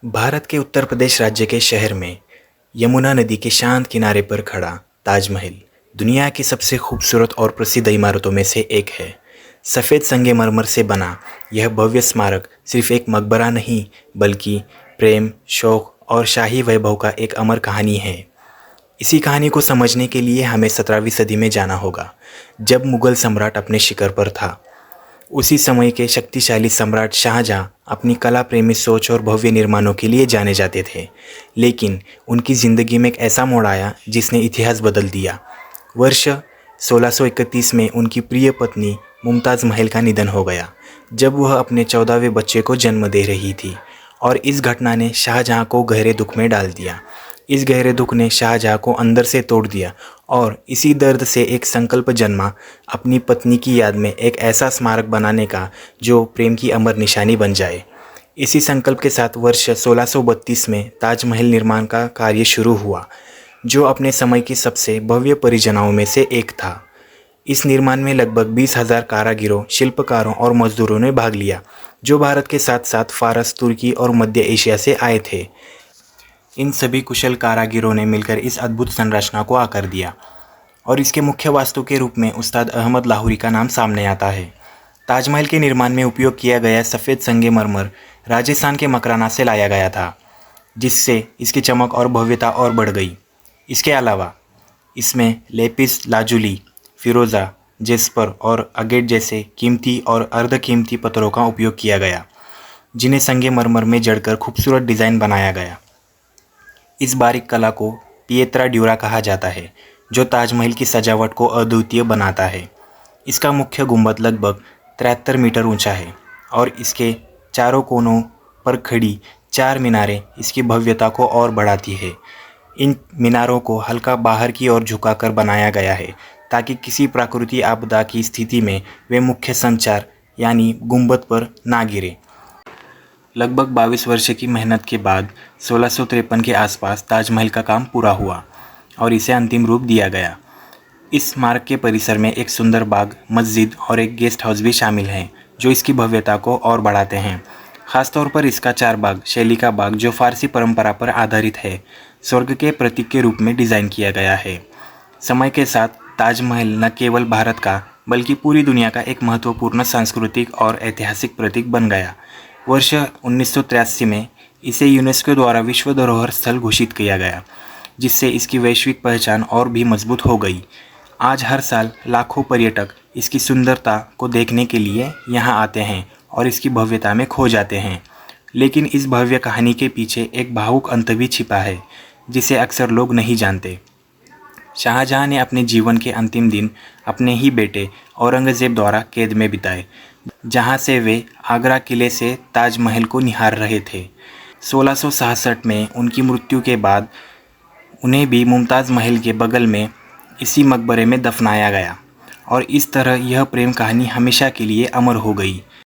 भारत के उत्तर प्रदेश राज्य के शहर में यमुना नदी के शांत किनारे पर खड़ा ताजमहल दुनिया की सबसे खूबसूरत और प्रसिद्ध इमारतों में से एक है। सफ़ेद संगमरमर से बना यह भव्य स्मारक सिर्फ एक मकबरा नहीं बल्कि प्रेम, शौक और शाही वैभव का एक अमर कहानी है। इसी कहानी को समझने के लिए हमें 17वीं सदी में जाना होगा, जब मुग़ल सम्राट अपने शिखर पर था। उसी समय के शक्तिशाली सम्राट शाहजहां अपनी कला प्रेमी सोच और भव्य निर्माणों के लिए जाने जाते थे, लेकिन उनकी ज़िंदगी में एक ऐसा मोड़ आया जिसने इतिहास बदल दिया। वर्ष 1631 में उनकी प्रिय पत्नी मुमताज़ महल का निधन हो गया, जब वह अपने 14वें बच्चे को जन्म दे रही थी, और इस घटना ने शाहजहां को गहरे दुख में डाल दिया। इस गहरे दुख ने शाहजहां को अंदर से तोड़ दिया और इसी दर्द से एक संकल्प जन्मा, अपनी पत्नी की याद में एक ऐसा स्मारक बनाने का जो प्रेम की अमर निशानी बन जाए। इसी संकल्प के साथ वर्ष 1632 में ताजमहल निर्माण का कार्य शुरू हुआ, जो अपने समय की सबसे भव्य परियोजनाओं में से एक था। इस निर्माण में लगभग 20,000 कारीगरों, शिल्पकारों और मजदूरों ने भाग लिया, जो भारत के साथ साथ फारस, तुर्की और मध्य एशिया से आए थे। इन सभी कुशल कारीगरों ने मिलकर इस अद्भुत संरचना को आकार दिया, और इसके मुख्य वास्तु के रूप में उस्ताद अहमद लाहौरी का नाम सामने आता है। ताजमहल के निर्माण में उपयोग किया गया सफ़ेद संगमरमर राजस्थान के मकराना से लाया गया था, जिससे इसकी चमक और भव्यता और बढ़ गई। इसके अलावा इसमें लेपिस लाजुली, फिरोज़ा, जेस्पर और अगेट जैसे कीमती और अर्ध कीमती पत्थरों का उपयोग किया गया, जिन्हें संगमरमर में जड़कर खूबसूरत डिज़ाइन बनाया गया। इस बारीक कला को पिएत्रा ड्यूरा कहा जाता है, जो ताजमहल की सजावट को अद्वितीय बनाता है। इसका मुख्य गुंबद लगभग 73 मीटर ऊंचा है, और इसके चारों कोनों पर खड़ी 4 मीनारें इसकी भव्यता को और बढ़ाती है। इन मीनारों को हल्का बाहर की ओर झुकाकर बनाया गया है, ताकि किसी प्राकृतिक आपदा की स्थिति में वे मुख्य संचार यानी गुंबद पर ना गिरे। लगभग 22 वर्ष की मेहनत के बाद 1653 के आसपास ताजमहल का काम पूरा हुआ और इसे अंतिम रूप दिया गया। इस स्मारक के परिसर में एक सुंदर बाग, मस्जिद और एक गेस्ट हाउस भी शामिल हैं, जो इसकी भव्यता को और बढ़ाते हैं। खासतौर पर इसका 4 बाग शैली का बाग, जो फारसी परंपरा पर आधारित है, स्वर्ग के प्रतीक के रूप में डिज़ाइन किया गया है। समय के साथ ताजमहल न केवल भारत का बल्कि पूरी दुनिया का एक महत्वपूर्ण सांस्कृतिक और ऐतिहासिक प्रतीक बन गया। वर्ष 1983 में इसे यूनेस्को द्वारा विश्व धरोहर स्थल घोषित किया गया, जिससे इसकी वैश्विक पहचान और भी मजबूत हो गई। आज हर साल लाखों पर्यटक इसकी सुंदरता को देखने के लिए यहाँ आते हैं और इसकी भव्यता में खो जाते हैं। लेकिन इस भव्य कहानी के पीछे एक भावुक अंत भी छिपा है, जिसे अक्सर लोग नहीं जानते। शाहजहां ने अपने जीवन के अंतिम दिन अपने ही बेटे औरंगज़ेब द्वारा कैद में बिताए, जहां से वे आगरा किले से ताजमहल को निहार रहे थे। 1666 में उनकी मृत्यु के बाद उन्हें भी मुमताज़ महल के बगल में इसी मकबरे में दफनाया गया, और इस तरह यह प्रेम कहानी हमेशा के लिए अमर हो गई।